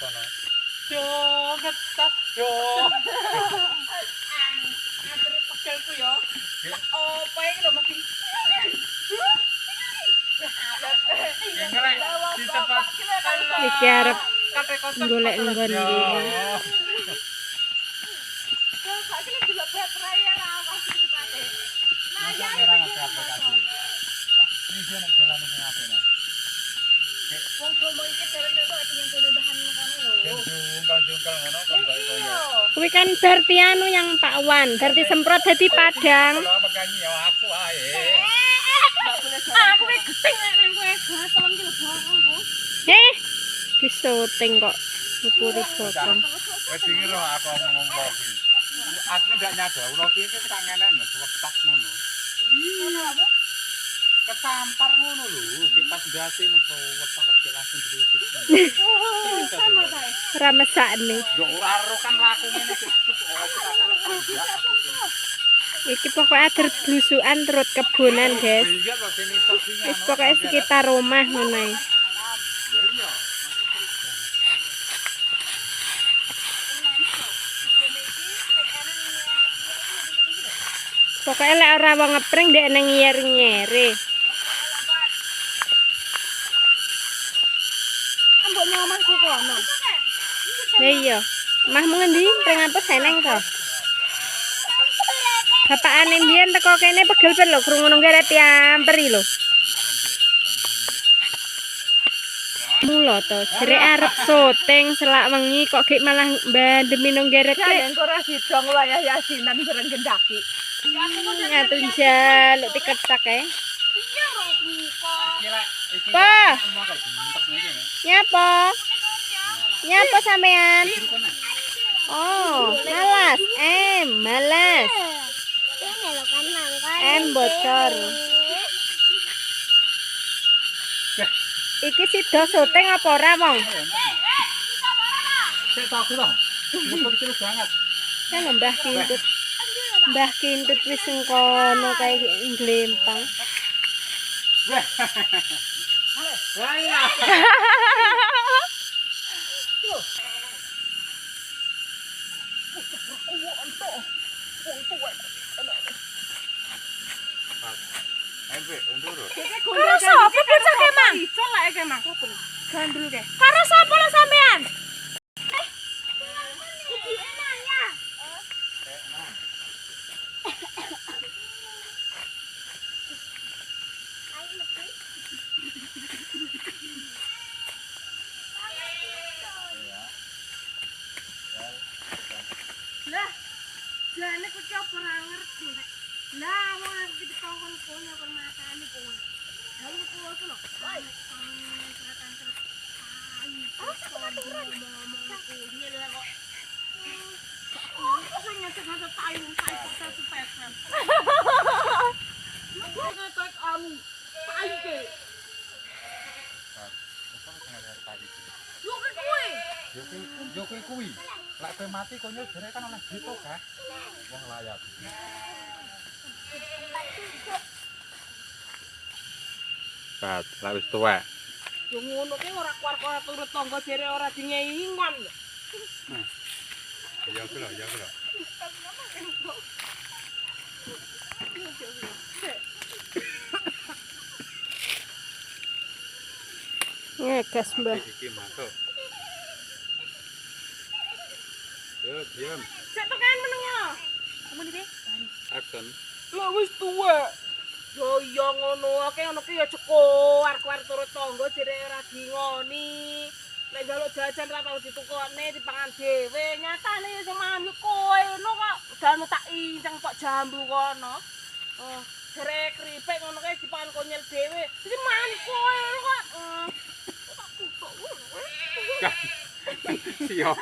kono. Yo ngetas yo. Ngatur pegelku yo. Opo iki lho mesti. Iki arep golek nggon ndi. Kuwi kan berarti anu yang Pak Wan, berarti semprot dadi padang. Aku wis geting nek kowe gaselem ki lho bokongku. Disyuting kok ngukuri bokong. Wis ngira aku ngomong iki. Aku ndak nyadar ulo iki tak ngenen wetok ngono. Ngono. Ketampar ngono lho, pas ndase nek wetok rek langsung diusut. Sama kae. Ora mesakne. Yo ora ro kan laku ngene cukup Iki pokoknya ada blusukan terus kebunan guys. Wis pokoknya sekitar rumah ngono. Pokoknya lek ora wong ngepring ndek nang nyer-nyere. Ambok nyamanku kono. Lah iya. Mahmu ngendi? Pring apa seneng to? Bapakane mbiyen teko kene pegel ben lho krungu nang garep yamperi lho. Mula to, jere arep syuting selak wengi kok gek malah bandemi nang garep. Nek ora sidang wayah yasinan bareng gendaki. Ngatur jaluk diketak ae. Iya kok. Pa. Nyapa? Nyapa sampean? Oh, malas. Malas. Bocor. Iki sida syuting apa ora, Wong? Sik tak kira. Mumpung terus banget. Kan Mbah Kintut. Mbah Kintut wis engkono kae glempang. Wah. Wah. Karo sapa bocah ke mang? Iso lek ke mang. Gandul ke. Karo sapa lho sampean? Iki emang ya. Lah, jane kok apa ora ngerti nek. Lah, wong iki ditongkon kono kon matane kowe. Lalu kowe ku lho. Woi. Yo kuwi. Lek kowe mati konyol jare kan oleh gitu kah? Wong layat. Pat, lek wis tuwa. Yo ngono ki ora kuar-kuar turut tangga jere ora dingehi ngon. Ya kula, ya kula. Ngegas, Mbah. Iki masuk. Yo, diam. Cek tekan meneng ya. Amun iki. Action. Lah wis tuwa. Yo iya ngono, akeh ngono ki ya kuar-kuar turut tangga jere ora dingoni. Nek njaluk jajan ra tau ditukone dipangan dhewe. Nyatane ya sing mangan yo kowe ngono kok danu tak inceng kok jambu kono. Oh, jere keripik ngono kae dipangan konyel dhewe. Iki mangan kowe kok. Siap.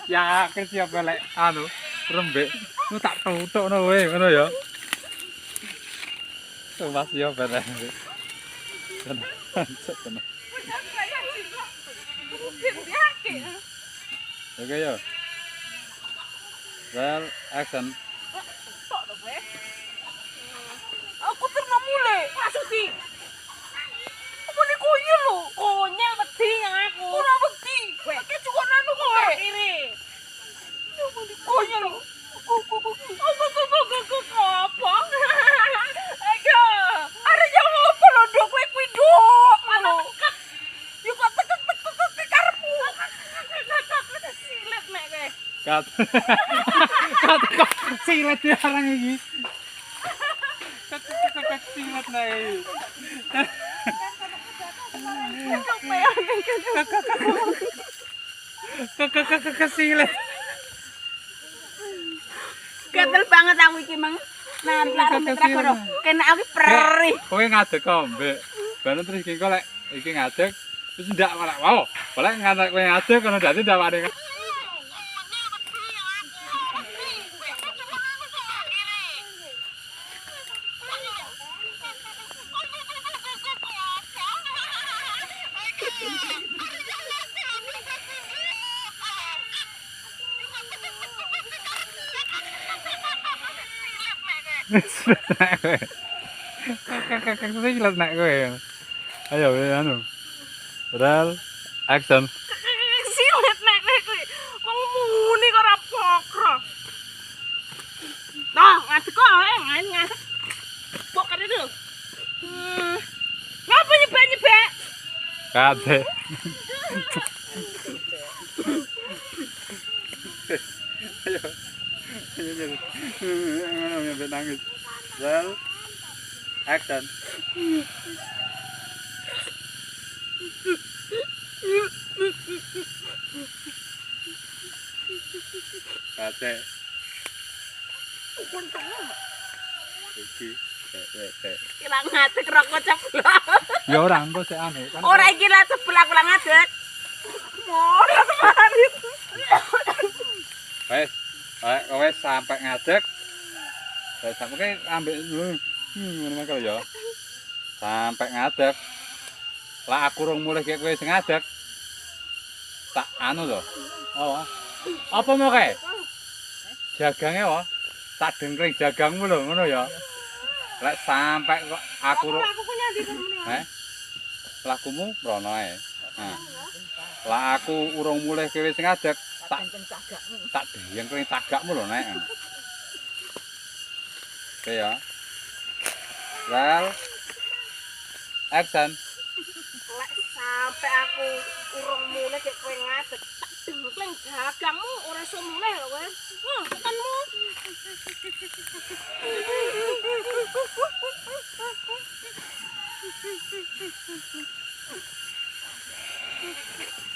Yakin siap lek anu rembek. Lu tak tutukno kowe ngono ya. Mas siap bener. Tenan. Oke yo. Well, action. Aku terno mule, maksudi. Apa nih konyol lho? Konyol wedi yang aku. Ora wedi. Iki kiri. Konyol. Apa? Ayo. Are yo ngopo lho nduk kowe kuwi nduk. Yo kok tek karepmu. Silet nek kowe. Kat. Kat kok silet diarang iki. Kat silet nek iki. Kesilet. Gatel banget aku iki mang. Nah, lak kena aku perih. Kowe ngadeg kombe. Bareng terus iki kok lek iki ngadeg wis ndak malah wow. Boleh ngadeg kowe ngadeg kono dadi ndawane. Silet nek kowe. Ayo anu. Rel action. Silet nek kowe. Wong muni kok ora pokro. Nah, ngadeg kok ngadeg. Pok kene lho. Ngapa nyebek-nyebek? Kate. Ayo. Ayo nyebek nangis. Rel action. Kate. Iki. Kira ngadeg rokok ceblok. Ya ora engko sik anu. Ora iki lah ceblok kula ngadeg. Ora semari. Wes sampai ngadeg. Wes sampe ambek ngono kok ya. Sampai ngadeg. Lah aku rung mulih kek kowe sing ngadeg. Tak anu lho. Oh. Apa mau kae? Jagange wae. Tak dengkring jagangmu lho ngono ya. Lek sampai kok aku Aku nyandi temen. Lakumu mrono ae. Nah. Lah aku urung mulih kowe sing ngadeg. Tak dengkring tagakmu lho nek. Oke ya. Well, action. Lek sampai aku urung mulih kek kowe ngadeg, tak dengkling gagangmu ora iso mulih lho kowe. Tekanmu.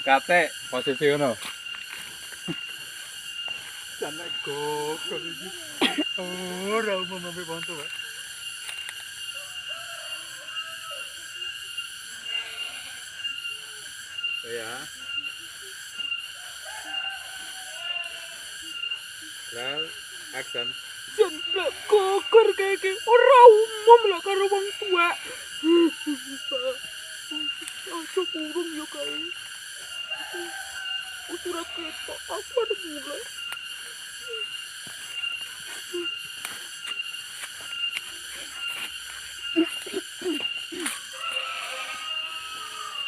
Kate posisi ngono. Janek gogol iki. Ora umum mbek bantu, Pak. Ya. Well, action. Janek gogor kayak ora umum lah karo wong tua. Aja burung ya kae. Ora ketok apa mulai.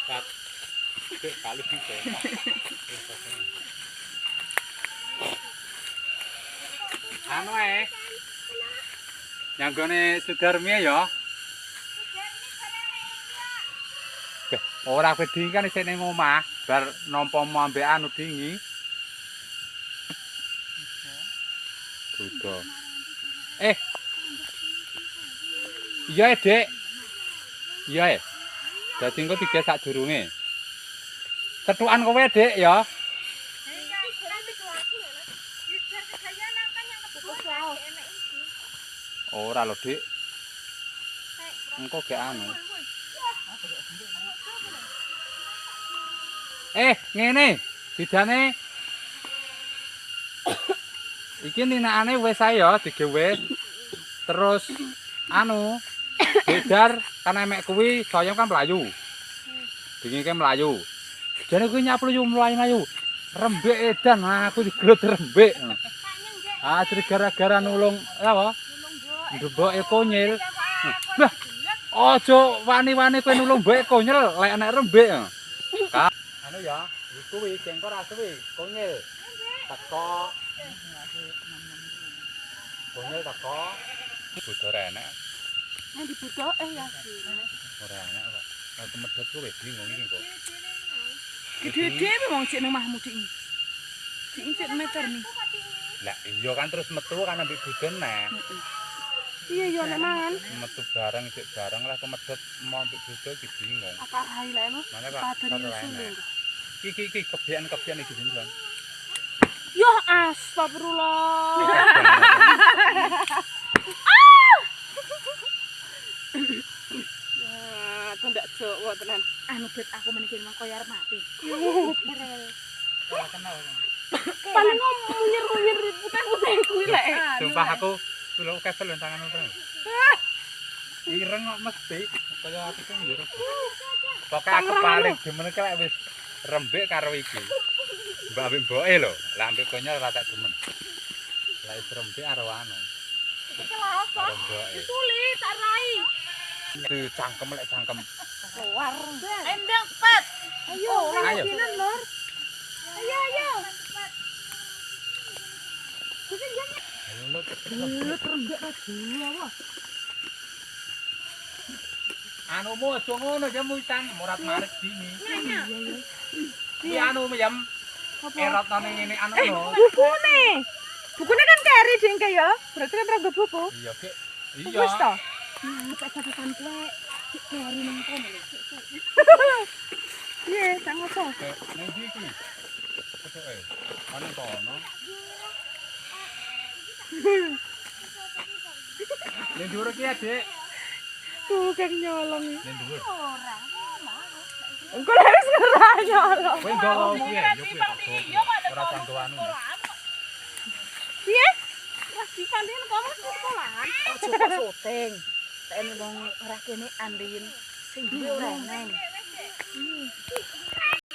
Kat. Kali iki. Anu ae. Nyanggone Sudarmi ya. Ora wedi kan isih ning omah, bar nampa ambek anu dingi. Dudo. Iya, Dek. Iya, dadi engko 3 sadurunge. Cetukan kowe, Dek, ya. Ora lho, Dik. Engko gek anu. Ngene. Didane iki ninakane wis ae ya digewe. Terus anu bedar kan emek kuwi saya kan mlayu. Dingi ke mlayu. Jane kuwi nyapluk mlayu. Rembek edan aku digelut rembek. Ah jadi gara-gara nulung apa? Ndemboke konyil. Lah aja wani-wani kowe nulung mbek konyil lek enek rembek. Anu ya. Kuwi jengkor asuwi, konyil. Teko. Konyil teko. Budor enek. Nang dibudoke ya. Ora enek kok. Aku medhot kowe bingung iki kok. Gede-gede wong sik nang mahmu dik. Dik sik meter nih. Lah iya kan terus metu kan ambek budon nek. Iya yo nek mangan. Metu bareng sik bareng lah kemedhot mau ambek budon iki bingung. Apa rai lek no? Mana Pak? Padahal Ora enek. Iki kebian iki jeneng. Yo astagfirullah. Ya, aku ndak Jawa tenan. Anu bet aku meniki nang koyo arep mati. Ora kenal. Paling munyer-munyer putih-putih kuwi lek. Sumpah aku lho kesel tangan aku. Ireng kok mesti kaya aku sing njero. Pokoke aku paling demen lek wis rembik karo iki. Mbak ambek mboke lho, lah ambek konyol ora tak demen. Lah wis rembik karo anu. Iki lha apa? Karo mboke. Tuli tak rai. Itu cangkem lek cangkem. Keluar. Endang cepet. Ayo, Ayo. Kinan, Lur. Ayo. Ayo lu. Lu terembek ra dulu. Anumu aja ngono ya muitan murat marit dini. Iya. Iki anu yam erot nang ngene anu lho. Bukune kan keri dengke ya. Berarti kan rada buku. Iya, Kek. Iya. Wis to. Cek catatan kowe. Keri nang kono. Iya, tak ngopo. Ning ndi iki? Ketuke. Ana kono. Ning dhuwur iki ya, Dik. Tukang nyolong. Ning dhuwur. Engko lek wis ngerah nyolong. Kowe nggawa kuwi ya, yo kuwi. Ora canggo anu. Piye? Wes dikandhen kamu ke sekolahan. Ojo kok syuting. Tekne wong ora kene andin sing duwe ora neng.